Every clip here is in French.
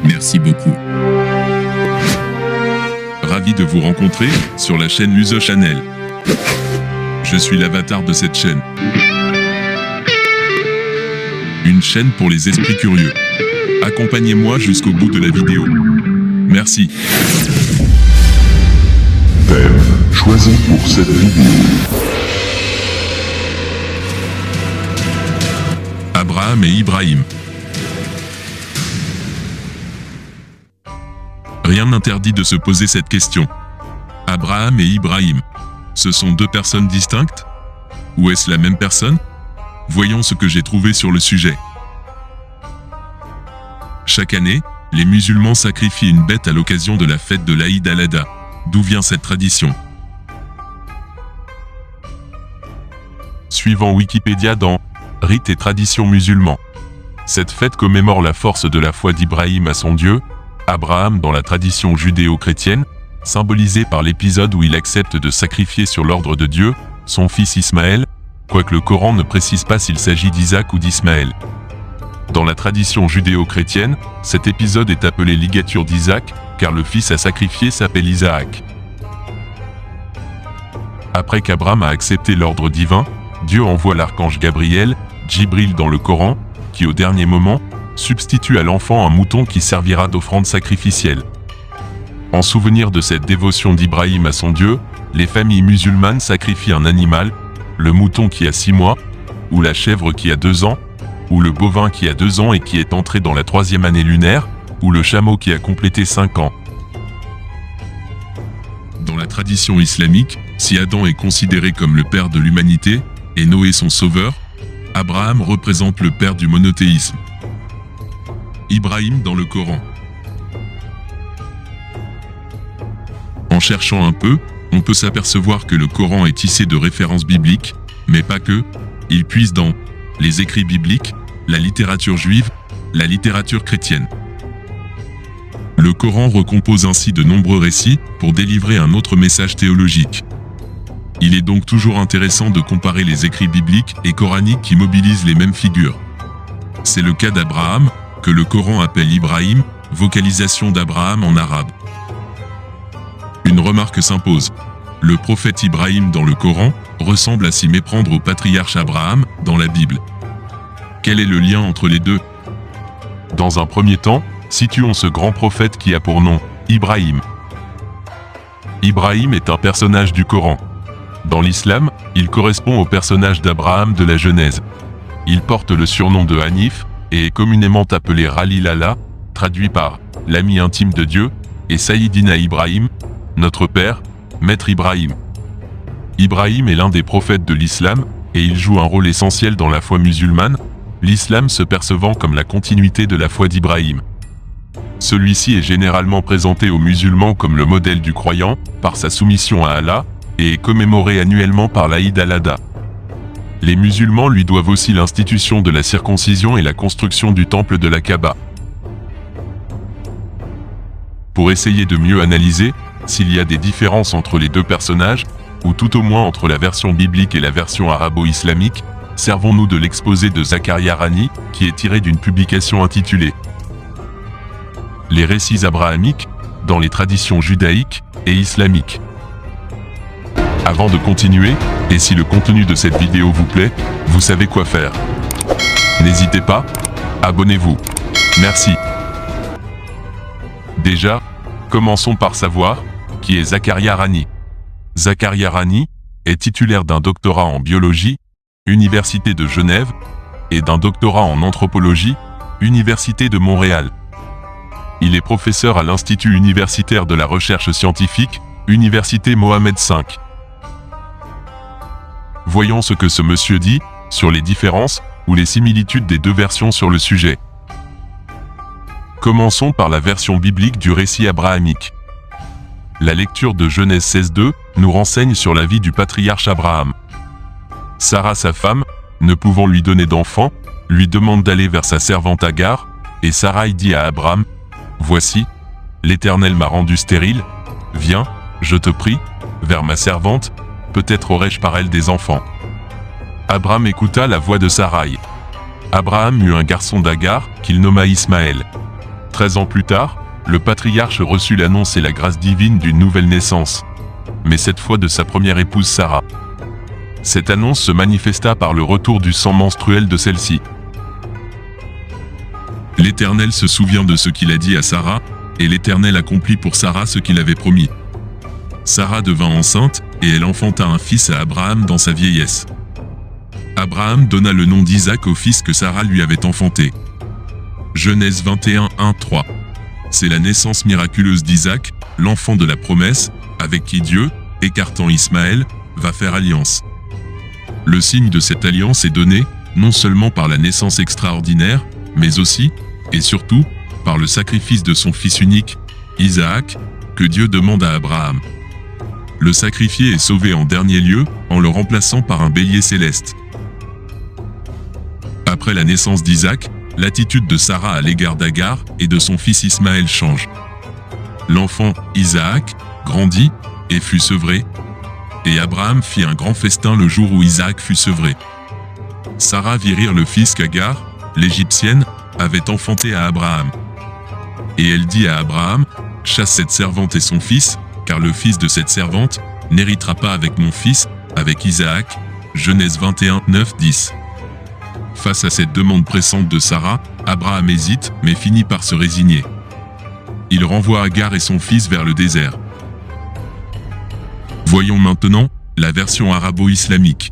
Merci beaucoup. Ravi de vous rencontrer sur la chaîne Muso Channel. Je suis l'avatar de cette chaîne. Une chaîne pour les esprits curieux. Accompagnez-moi jusqu'au bout de la vidéo. Merci. Thème choisi pour cette vidéo. Abraham et Ibrahim. Rien n'interdit de se poser cette question. Abraham et Ibrahim, ce sont deux personnes distinctes? Ou est-ce la même personne? Voyons ce que j'ai trouvé sur le sujet. Chaque année, les musulmans sacrifient une bête à l'occasion de la fête de l'Aïd al-Adha. D'où vient cette tradition? Suivant Wikipédia dans Rites et traditions musulmans. Cette fête commémore la force de la foi d'Ibrahim à son Dieu, Abraham dans la tradition judéo-chrétienne, symbolisée par l'épisode où il accepte de sacrifier sur l'ordre de Dieu son fils Ismaël, quoique le Coran ne précise pas s'il s'agit d'Isaac ou d'Ismaël. Dans la tradition judéo-chrétienne, cet épisode est appelé ligature d'Isaac, car le fils à sacrifier s'appelle Isaac. Après qu'Abraham a accepté l'ordre divin, Dieu envoie l'archange Gabriel, Djibril dans le Coran, qui au dernier moment, substitue à l'enfant un mouton qui servira d'offrande sacrificielle. En souvenir de cette dévotion d'Ibrahim à son Dieu, les familles musulmanes sacrifient un animal, le mouton qui a 6 mois, ou la chèvre qui a 2 ans, ou le bovin qui a 2 ans et qui est entré dans la 3e année lunaire, ou le chameau qui a complété 5 ans. Dans la tradition islamique, si Adam est considéré comme le père de l'humanité, et Noé son sauveur, Abraham représente le père du monothéisme. Ibrahim dans le Coran. En cherchant un peu, on peut s'apercevoir que le Coran est tissé de références bibliques, mais pas que. Il puise dans les écrits bibliques, la littérature juive, la littérature chrétienne. Le Coran recompose ainsi de nombreux récits pour délivrer un autre message théologique. Il est donc toujours intéressant de comparer les écrits bibliques et coraniques qui mobilisent les mêmes figures. C'est le cas d'Abraham, que le Coran appelle Ibrahim, vocalisation d'Abraham en arabe. Une remarque s'impose. Le prophète Ibrahim dans le Coran ressemble à s'y méprendre au patriarche Abraham dans la Bible. Quel est le lien entre les deux? Dans un premier temps, situons ce grand prophète qui a pour nom Ibrahim. Ibrahim est un personnage du Coran. Dans l'islam, il correspond au personnage d'Abraham de la Genèse. Il porte le surnom de Hanif et est communément appelé Khalil Allah, traduit par l'ami intime de Dieu, et Sayyidina Ibrahim, notre père, maître Ibrahim. Ibrahim est l'un des prophètes de l'islam et il joue un rôle essentiel dans la foi musulmane, l'islam se percevant comme la continuité de la foi d'Ibrahim. Celui-ci est généralement présenté aux musulmans comme le modèle du croyant, par sa soumission à Allah, et est commémoré annuellement par l'Aïd al-Adha. Les musulmans lui doivent aussi l'institution de la circoncision et la construction du temple de la Kaaba. Pour essayer de mieux analyser s'il y a des différences entre les deux personnages, ou tout au moins entre la version biblique et la version arabo-islamique, servons-nous de l'exposé de Zakaria Rani, qui est tiré d'une publication intitulée « Les récits abrahamiques, dans les traditions judaïques et islamiques ». Avant de continuer, et si le contenu de cette vidéo vous plaît, vous savez quoi faire. N'hésitez pas, abonnez-vous. Merci. Déjà, commençons par savoir qui est Zakaria Rani. Zakaria Rani est titulaire d'un doctorat en biologie, Université de Genève, et d'un doctorat en anthropologie, Université de Montréal. Il est professeur à l'Institut universitaire de la recherche scientifique, Université Mohamed V. Voyons ce que ce monsieur dit sur les différences ou les similitudes des deux versions sur le sujet. Commençons par la version biblique du récit abrahamique. La lecture de Genèse 16:2 nous renseigne sur la vie du patriarche Abraham. Sarah, sa femme, ne pouvant lui donner d'enfant, lui demande d'aller vers sa servante Agar, et Sarai dit à Abraham, « Voici, l'Éternel m'a rendu stérile, viens, je te prie, vers ma servante, peut-être aurai-je par elle des enfants. » Abraham écouta la voix de Sarai. Abraham eut un garçon d'Agar, qu'il nomma Ismaël. 13 ans plus tard, le patriarche reçut l'annonce et la grâce divine d'une nouvelle naissance, mais cette fois de sa première épouse Sarah. Cette annonce se manifesta par le retour du sang menstruel de celle-ci. L'Éternel se souvient de ce qu'il a dit à Sarah, et l'Éternel accomplit pour Sarah ce qu'il avait promis. Sarah devint enceinte, et elle enfanta un fils à Abraham dans sa vieillesse. Abraham donna le nom d'Isaac au fils que Sarah lui avait enfanté. Genèse 21, 1, 3. C'est la naissance miraculeuse d'Isaac, l'enfant de la promesse, avec qui Dieu, écartant Ismaël, va faire alliance. Le signe de cette alliance est donné, non seulement par la naissance extraordinaire, mais aussi, et surtout, par le sacrifice de son fils unique, Isaac, que Dieu demande à Abraham. Le sacrifié est sauvé en dernier lieu, en le remplaçant par un bélier céleste. Après la naissance d'Isaac, l'attitude de Sarah à l'égard d'Agar et de son fils Ismaël change. L'enfant, Isaac, grandit et fut sevré, et Abraham fit un grand festin le jour où Isaac fut sevré. Sarah vit rire le fils qu'Agar, l'Égyptienne, avait enfanté à Abraham. Et elle dit à Abraham, « Chasse cette servante et son fils, car le fils de cette servante n'héritera pas avec mon fils, avec Isaac. » Genèse 21, 9, 10. Face à cette demande pressante de Sarah, Abraham hésite, mais finit par se résigner. Il renvoie Agar et son fils vers le désert. Voyons maintenant la version arabo-islamique.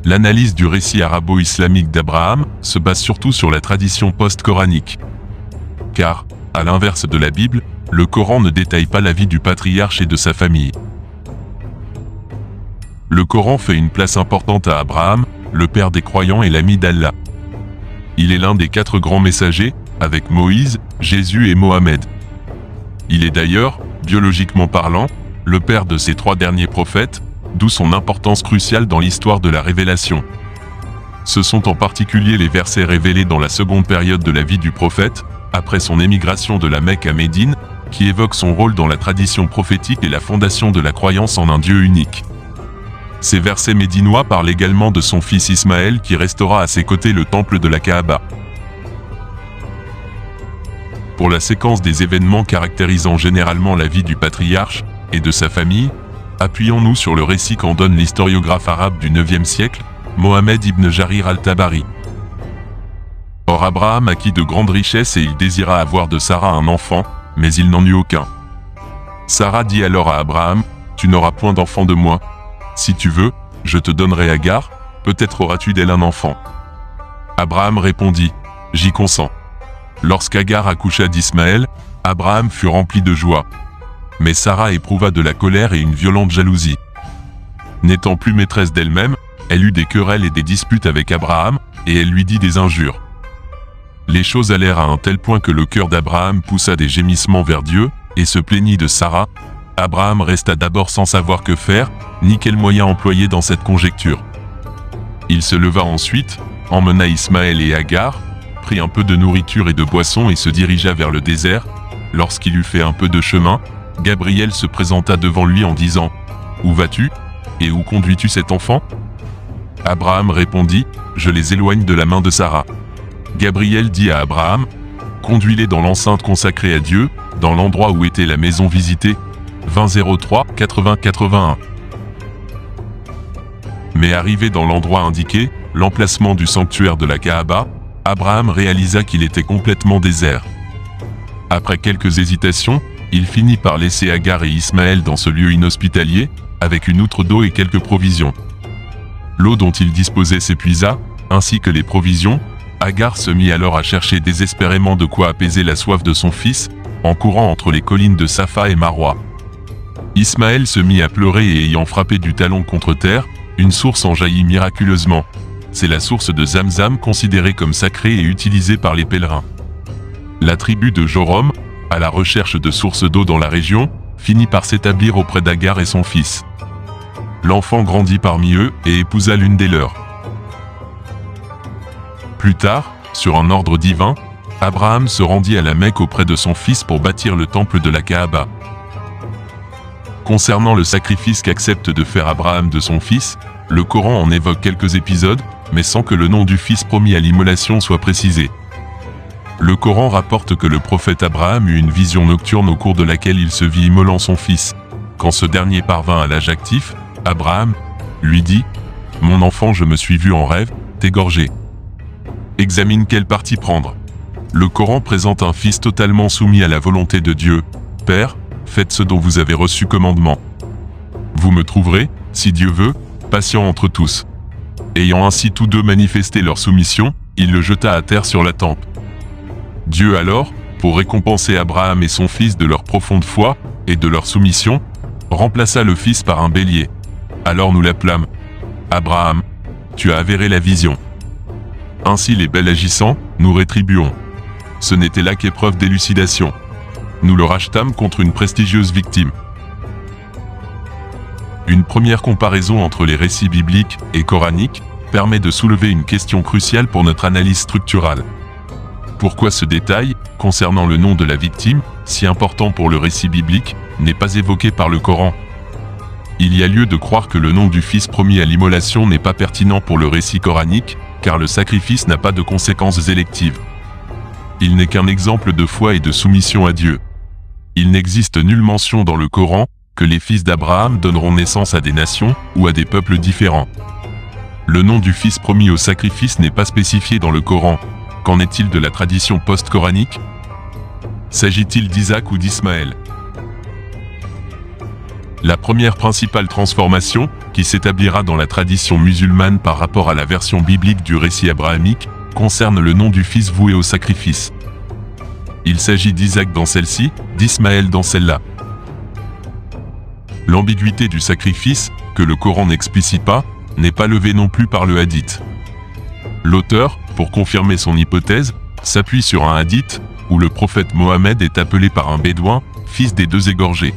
L'analyse du récit arabo-islamique d'Abraham se base surtout sur la tradition post-coranique. Car, à l'inverse de la Bible, le Coran ne détaille pas la vie du patriarche et de sa famille. Le Coran fait une place importante à Abraham, le père des croyants et l'ami d'Allah. Il est l'un des 4 grands messagers, avec Moïse, Jésus et Mohammed. Il est d'ailleurs, biologiquement parlant, le père de ces 3 derniers prophètes, d'où son importance cruciale dans l'histoire de la révélation. Ce sont en particulier les versets révélés dans la seconde période de la vie du prophète, après son émigration de la Mecque à Médine, qui évoquent son rôle dans la tradition prophétique et la fondation de la croyance en un Dieu unique. Ces versets médinois parlent également de son fils Ismaël qui restaura à ses côtés le temple de la Kaaba. Pour la séquence des événements caractérisant généralement la vie du patriarche et de sa famille, appuyons-nous sur le récit qu'en donne l'historiographe arabe du IXe siècle, Mohamed ibn Jarir al-Tabari. Or Abraham acquit de grandes richesses et il désira avoir de Sarah un enfant, mais il n'en eut aucun. Sarah dit alors à Abraham, « Tu n'auras point d'enfant de moi. Si tu veux, je te donnerai Agar, peut-être auras-tu d'elle un enfant. » Abraham répondit, « J'y consens. » Lorsqu'Agar accoucha d'Ismaël, Abraham fut rempli de joie. Mais Sarah éprouva de la colère et une violente jalousie. N'étant plus maîtresse d'elle-même, elle eut des querelles et des disputes avec Abraham, et elle lui dit des injures. Les choses allèrent à un tel point que le cœur d'Abraham poussa des gémissements vers Dieu, et se plaignit de Sarah. Abraham resta d'abord sans savoir que faire, ni quel moyen employer dans cette conjecture. Il se leva ensuite, emmena Ismaël et Agar, prit un peu de nourriture et de boisson et se dirigea vers le désert. Lorsqu'il eut fait un peu de chemin, Gabriel se présenta devant lui en disant « Où vas-tu ? Et où conduis-tu cet enfant ?» Abraham répondit « Je les éloigne de la main de Sarah. » Gabriel dit à Abraham « Conduis-les dans l'enceinte consacrée à Dieu, dans l'endroit où était la maison visitée. » 2003 80 81. Mais arrivé dans l'endroit indiqué, l'emplacement du sanctuaire de la Kaaba, Abraham réalisa qu'il était complètement désert. Après quelques hésitations, il finit par laisser Agar et Ismaël dans ce lieu inhospitalier, avec une outre d'eau et quelques provisions. L'eau dont il disposait s'épuisa, ainsi que les provisions. Agar se mit alors à chercher désespérément de quoi apaiser la soif de son fils, en courant entre les collines de Safa et Marwa. Ismaël se mit à pleurer et ayant frappé du talon contre terre, une source en jaillit miraculeusement. C'est la source de Zamzam considérée comme sacrée et utilisée par les pèlerins. La tribu de Jorom, à la recherche de sources d'eau dans la région, finit par s'établir auprès d'Agar et son fils. L'enfant grandit parmi eux et épousa l'une des leurs. Plus tard, sur un ordre divin, Abraham se rendit à la Mecque auprès de son fils pour bâtir le temple de la Kaaba. Concernant le sacrifice qu'accepte de faire Abraham de son fils, le Coran en évoque quelques épisodes, mais sans que le nom du fils promis à l'immolation soit précisé. Le Coran rapporte que le prophète Abraham eut une vision nocturne au cours de laquelle il se vit immolant son fils. Quand ce dernier parvint à l'âge actif, Abraham lui dit « Mon enfant, je me suis vu en rêve, t'égorger. Examine quelle partie prendre. » Le Coran présente un fils totalement soumis à la volonté de Dieu. « Père, faites ce dont vous avez reçu commandement. Vous me trouverez, si Dieu veut, patient entre tous. » Ayant ainsi tous deux manifesté leur soumission, il le jeta à terre sur la tempe. Dieu alors, pour récompenser Abraham et son fils de leur profonde foi et de leur soumission, remplaça le fils par un bélier. Alors nous l'appelâmes « Abraham, tu as avéré la vision. » Ainsi les bels agissants, nous rétribuons. Ce n'était là qu'épreuve d'élucidation. Nous le rachetâmes contre une prestigieuse victime. Une première comparaison entre les récits bibliques et coraniques permet de soulever une question cruciale pour notre analyse structurale. Pourquoi ce détail, concernant le nom de la victime, si important pour le récit biblique, n'est pas évoqué par le Coran? Il y a lieu de croire que le nom du fils promis à l'immolation n'est pas pertinent pour le récit coranique, car le sacrifice n'a pas de conséquences électives. Il n'est qu'un exemple de foi et de soumission à Dieu. Il n'existe nulle mention dans le Coran que les fils d'Abraham donneront naissance à des nations ou à des peuples différents. Le nom du fils promis au sacrifice n'est pas spécifié dans le Coran. Qu'en est-il de la tradition post-coranique? S'agit-il d'Isaac ou d'Ismaël? La première principale transformation, qui s'établira dans la tradition musulmane par rapport à la version biblique du récit abrahamique, concerne le nom du fils voué au sacrifice. Il s'agit d'Isaac dans celle-ci, d'Ismaël dans celle-là. L'ambiguïté du sacrifice, que le Coran n'explicite pas, n'est pas levée non plus par le hadith. L'auteur, pour confirmer son hypothèse, s'appuie sur un hadith où le prophète Mohammed est appelé par un bédouin, fils des deux égorgés.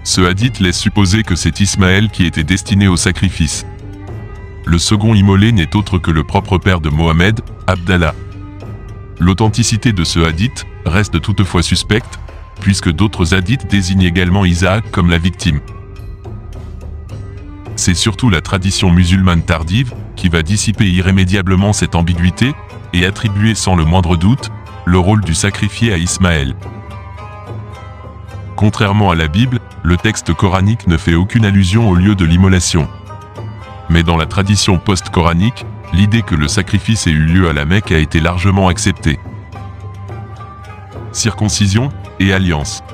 Ce hadith laisse supposer que c'est Ismaël qui était destiné au sacrifice. Le second immolé n'est autre que le propre père de Mohammed, Abdallah. L'authenticité de ce hadith reste toutefois suspecte, puisque d'autres hadiths désignent également Isaac comme la victime. C'est surtout la tradition musulmane tardive qui va dissiper irrémédiablement cette ambiguïté et attribuer sans le moindre doute le rôle du sacrifié à Ismaël. Contrairement à la Bible, le texte coranique ne fait aucune allusion au lieu de l'immolation. Mais dans la tradition post-coranique, l'idée que le sacrifice ait eu lieu à la Mecque a été largement acceptée. Circoncision et alliance.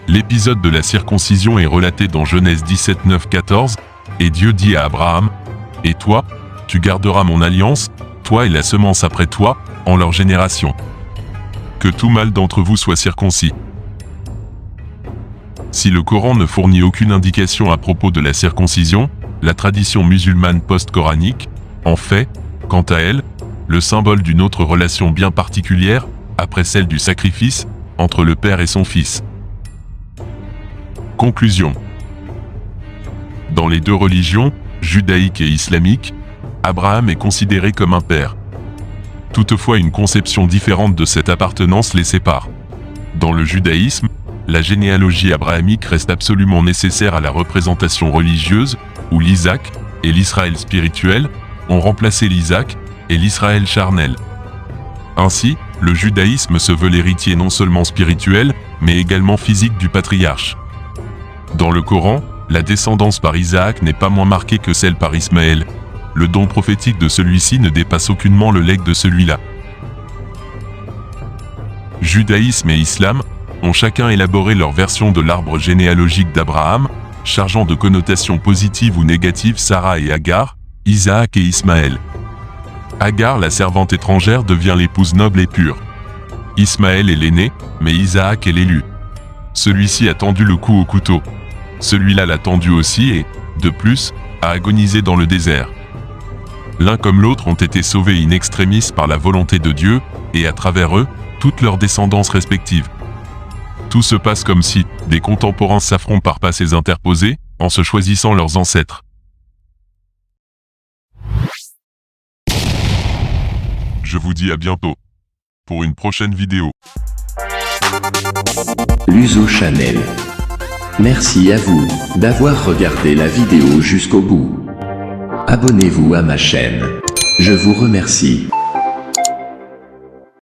L'épisode de la circoncision est relaté dans Genèse 17, 9, 14, et Dieu dit à Abraham, « Et toi, tu garderas mon alliance, toi et la semence après toi, en leur génération. Que tout mâle d'entre vous soit circoncis. » Si le Coran ne fournit aucune indication à propos de la circoncision, la tradition musulmane post-coranique en fait, quant à elle, le symbole d'une autre relation bien particulière, après celle du sacrifice, entre le père et son fils. Conclusion. Dans les deux religions, judaïque et islamique, Abraham est considéré comme un père. Toutefois, une conception différente de cette appartenance les sépare. Dans le judaïsme, la généalogie abrahamique reste absolument nécessaire à la représentation religieuse, où l'Isaac et l'Israël spirituel ont remplacé l'Isaac et l'Israël charnel. Ainsi, le judaïsme se veut l'héritier non seulement spirituel, mais également physique du patriarche. Dans le Coran, la descendance par Isaac n'est pas moins marquée que celle par Ismaël. Le don prophétique de celui-ci ne dépasse aucunement le legs de celui-là. Judaïsme et islam ont chacun élaboré leur version de l'arbre généalogique d'Abraham, chargeant de connotations positives ou négatives Sarah et Agar, Isaac et Ismaël. Agar, la servante étrangère, devient l'épouse noble et pure. Ismaël est l'aîné, mais Isaac est l'élu. Celui-ci a tendu le cou au couteau. Celui-là l'a tendu aussi et, de plus, a agonisé dans le désert. L'un comme l'autre ont été sauvés in extremis par la volonté de Dieu, et à travers eux, toutes leurs descendances respectives. Tout se passe comme si des contemporains s'affrontent par passés interposés, en se choisissant leurs ancêtres. Je vous dis à bientôt, pour une prochaine vidéo. Luso Channel. Merci à vous d'avoir regardé la vidéo jusqu'au bout. Abonnez-vous à ma chaîne. Je vous remercie.